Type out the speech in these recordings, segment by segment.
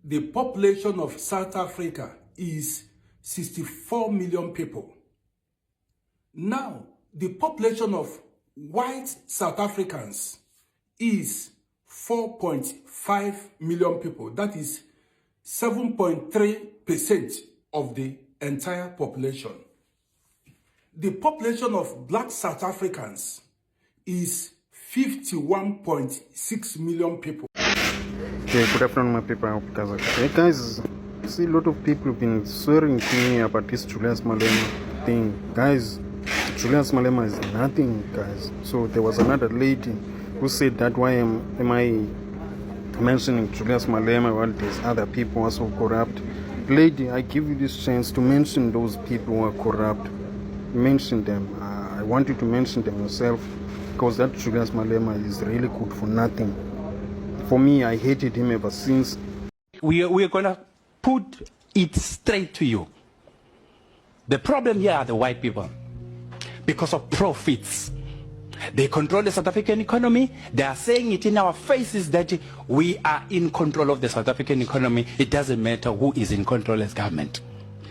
The population of South Africa is 64 million people. Now, the population of white South Africans is 4.5 million people. That is 7.3% of the entire population. The population of black South Africans is 51.6 million people. Okay, good afternoon, my people. I hope you guys are okay. Hey guys, see a lot of people have been swearing to me about this Julius Malema thing. Guys, Julius Malema is nothing, guys. So there was another lady who said that why am I mentioning Julius Malema while there's other people also corrupt. Lady, I give you this chance to mention those people who are corrupt. Mention them. I want you to mention them yourself, because that Julius Malema is really good for nothing. For me, I hated him ever since. We are going to put it straight to you. The problem here are the white people. Because of profits. They control the South African economy. They are saying it in our faces that we are in control of the South African economy. It doesn't matter who is in control as government.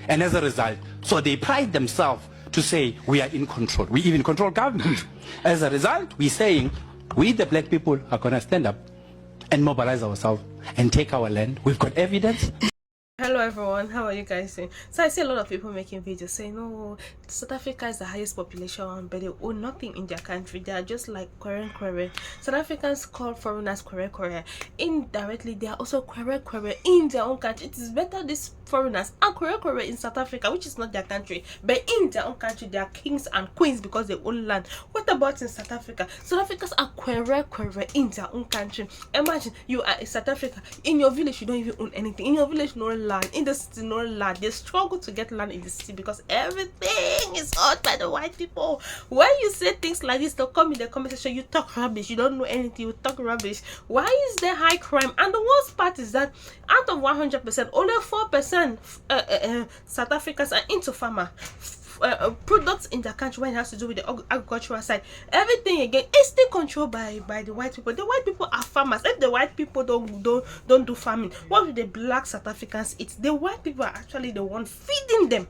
And as a result, so they pride themselves to say we are in control. We even control government. As a result, we're saying we the black people are going to stand up and mobilize ourselves and take our land. We've got evidence. Hello everyone, how are you guys doing? So I see a lot of people making videos saying, oh, South Africa is the highest population, but they own nothing in their country. They are just like kwerekwere. South Africans call foreigners kwerekwere. Indirectly, they are also kwerekwere in their own country. It is better these foreigners are kwerekwere in South Africa, which is not their country, but in their own country, they are kings and queens because they own land. What about in South Africa? South Africans are kwerekwere in their own country. Imagine you are in South Africa. In your village, you don't even own anything. In your village, no land. In the city, no land. They struggle to get land in the city because everything is owned by the white people. When you say things like this, they'll come in the conversation, you talk rubbish, you don't know anything, you talk rubbish. Why is there high crime? And the worst part is that out of 100%, only 4% South Africans are into farmer products in the country when it has to do with the agricultural side. Everything again is still controlled by the white people. The white people are farmers. If the white people don't do farming, what do the black South Africans eat? The white people are actually the one feeding them.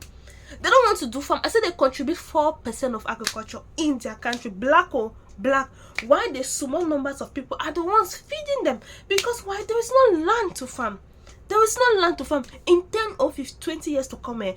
They don't want to do farm. I said they contribute 4% of agriculture in their country. Black or black. Why the small numbers of people are the ones feeding them? Because why? There is no land to farm. There is no land to farm. In 10 or 20 years to come here,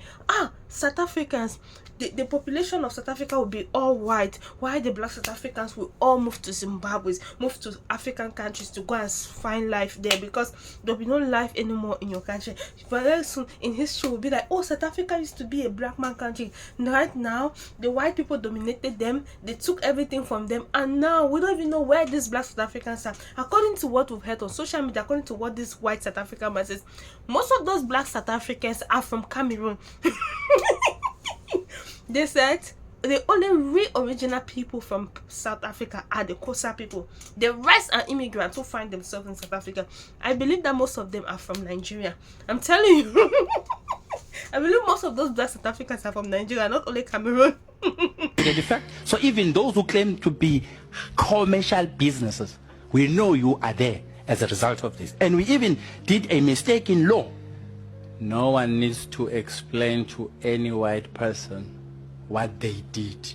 South Africans, the population of South Africa will be all white. Why the black South Africans will all move to Zimbabwe, move to African countries to go and find life there, because there will be no life anymore in your country. But very soon in history will be like, oh, South Africa used to be a black man country. Right now, the white people dominated them. They took everything from them, and now we don't even know where these black South Africans are. According to what we've heard on social media, according to what this white South African man says, most of those black South Africans are from Cameroon. They said the only real original people from South Africa are the Xhosa people. The rest are immigrants who find themselves in South Africa. I believe that most of them are from Nigeria. I'm telling you. I believe most of those black South Africans are from Nigeria, not only Cameroon. So even those who claim to be commercial businesses, we know you are there as a result of this. And we even did a mistake in law. No one needs to explain to any white person what they did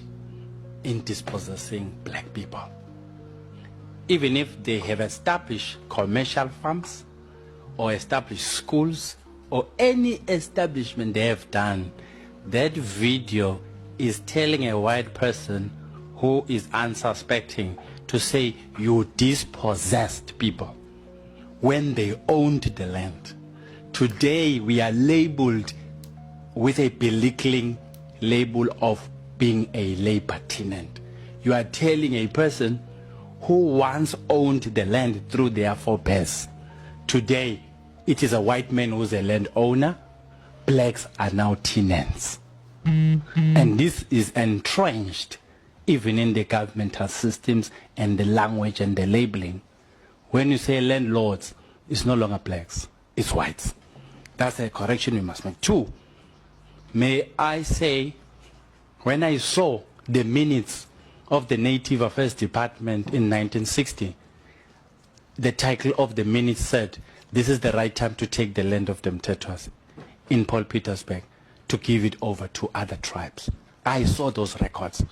in dispossessing black people. Even if they have established commercial farms or established schools or any establishment they have done, that video is telling a white person who is unsuspecting to say you dispossessed people when they owned the land. Today we are labeled with a belittling label of being a labor tenant. You are telling a person who once owned the land through their forebears. Today it is a white man who's a landowner. Blacks are now tenants. And this is entrenched even in the governmental systems and the language and the labeling. When you say landlords, it's no longer blacks, it's whites. That's a correction we must make. 2, may I say, when I saw the minutes of the Native Affairs Department in 1960, the title of the minutes said, this is the right time to take the land of the Mtetwas in Paul Petersburg to give it over to other tribes. I saw those records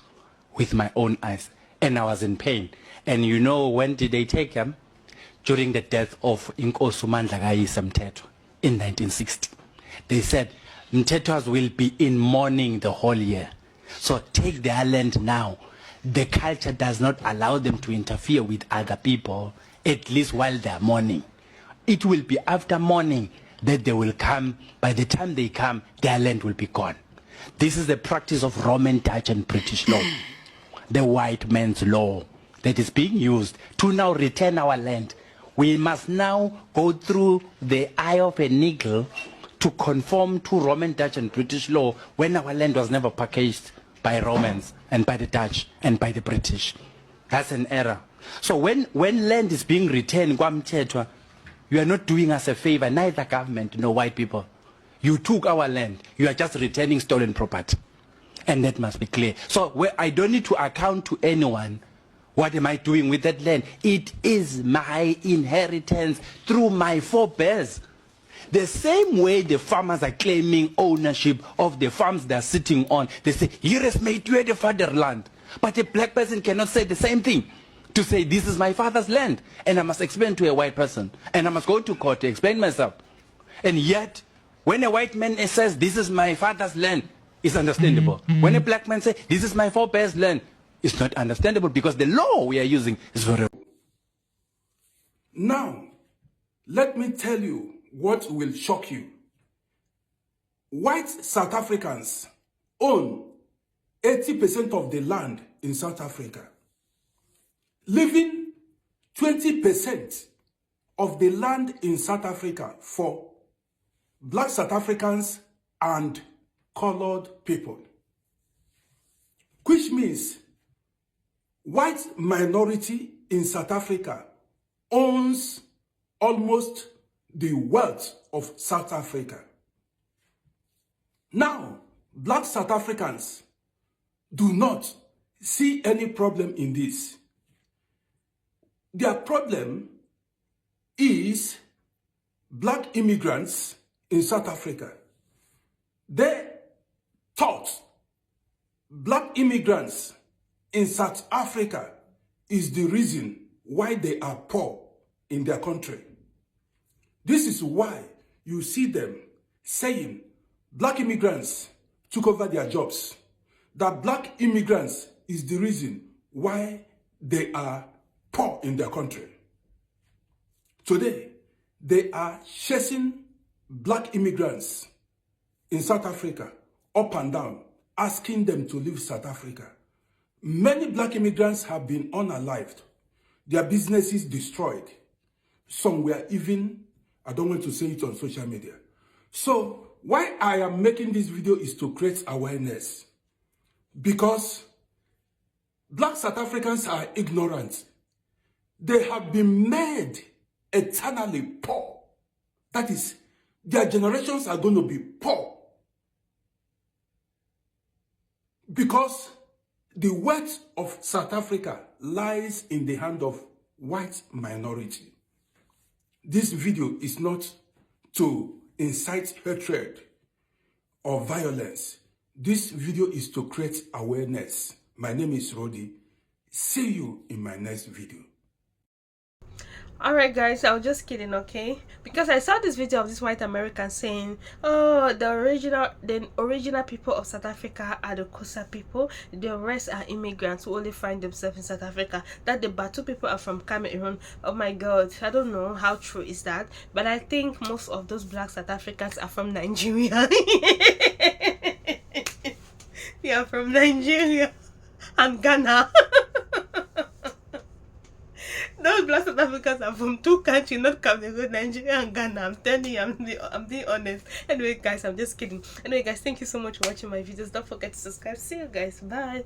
with my own eyes, and I was in pain. And you know, when did they take them? During the death of Inkosi uMandla kaYise Mthethwa in 1960. They said Mthethwas will be in mourning the whole year. So take their land now. The culture does not allow them to interfere with other people, at least while they are mourning. It will be after mourning that they will come. By the time they come, their land will be gone. This is the practice of Roman, Dutch, and British law, the white man's law that is being used to now return our land. We must now go through the eye of a needle to conform to Roman, Dutch, and British law when our land was never packaged by Romans and by the Dutch and by the British. That's an error. So when land is being returned, kwaMthethwa, you are not doing us a favor, neither government nor white people. You took our land. You are just returning stolen property. And that must be clear. So I don't need to account to anyone. What am I doing with that land? It is my inheritance through my forebears. The same way the farmers are claiming ownership of the farms they're sitting on. They say, here is my the fatherland. But a black person cannot say the same thing. To say, this is my father's land. And I must explain to a white person. And I must go to court to explain myself. And yet, when a white man says, this is my father's land, it's understandable. When a black man says, this is my forebears' land, it's not understandable because the law we are using is very... Now, let me tell you what will shock you. White South Africans own 80% of the land in South Africa, leaving 20% of the land in South Africa for black South Africans and colored people. Which means white minority in South Africa owns almost the wealth of South Africa. Now, black South Africans do not see any problem in this. Their problem is black immigrants in South Africa. They thought black immigrants in South Africa is the reason why they are poor in their country. This is why you see them saying black immigrants took over their jobs. That black immigrants is the reason why they are poor in their country. Today, they are chasing black immigrants in South Africa up and down, asking them to leave South Africa. Many black immigrants have been unalived, their businesses destroyed. Some were even, I don't want to say it on social media. So why I am making this video is to create awareness. Because black South Africans are ignorant. They have been made eternally poor. That is, their generations are going to be poor. Because the wealth of South Africa lies in the hand of white minority. This video is not to incite hatred or violence. This video is to create awareness. My name is Rodi. See you in my next video. Alright guys, I was just kidding, okay? Because I saw this video of this white American saying, oh, the original people of South Africa are the Xhosa people, the rest are immigrants who only find themselves in South Africa, that the Batu people are from Cameroon. Oh my god, I don't know how true is that, but I think most of those black South Africans are from Nigeria. They are from Nigeria and Ghana. Those black South Africans are from two countries, not Cameroon, Nigeria and Ghana. I'm telling you, I'm being honest. Anyway guys, I'm just kidding. Anyway guys, thank you so much for watching my videos. Don't forget to subscribe. See you guys. Bye.